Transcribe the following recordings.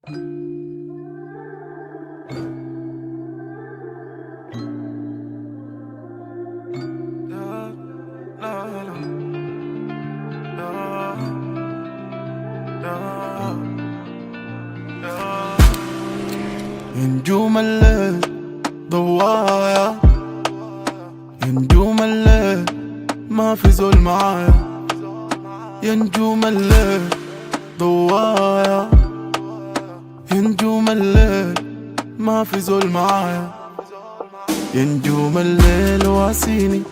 يا نجوم الليل ضوايا، يا نجوم الليل ما في زول معايا، يا نجوم الليل ضوايا، يا نجوم الليل ما في زول معايا، يا نجوم الليل واسيني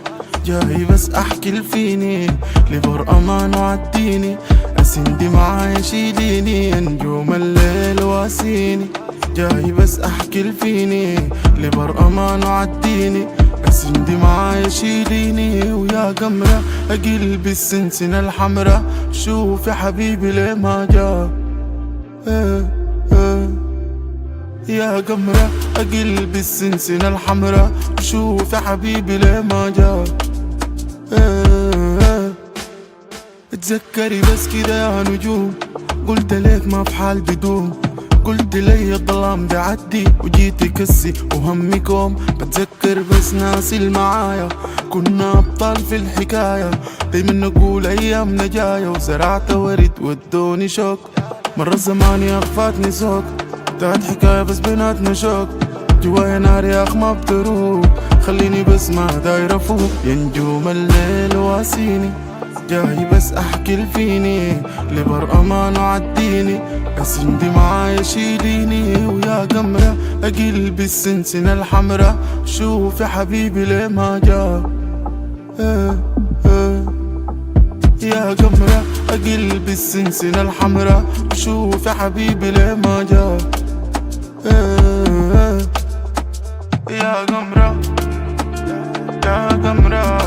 جاي بس احكي الفيني لبر امان وعديني اسندي معايا شيليني، يا نجوم الليل واسيني جاي بس احكي الفيني لبر امان وعديني اسندي معايا شيليني، ويا قمرة قلبي السنسنة الحمرا شوف يا حبيبي ليه ما جا يا قمرة قلبي السنسنة الحمرا شوف يا حبيبي ليه ما جا اتذكري بس كده يا نجوم قلت ليك ما في حال بدوم، قلت لي الظلام بعدي وجيتي كسي وهمكم بتذكر بس ناسي المعايا كنا أبطال في الحكاية دايما نقول أيامنا جاية وزرعت ورد ودوني شوك مرة زماني أخفاتني سوق بتاعت حكاية بس بيناتنا شوك جوايا نار يا أخ ما بتروق خليني بس ما داير أفوق، يا نجوم الليل واسيني جاي بس احكي الفيني لبر امان وعديني اسندي معايا شيليني، ويا قمرة قلبي السنسنة الحمرا شوف يا حبيبي ليه ما جا يا قمرة قلبي السنسنة الحمرا شوف يا حبيبي ليه ما جا يا قمرة يا قمرة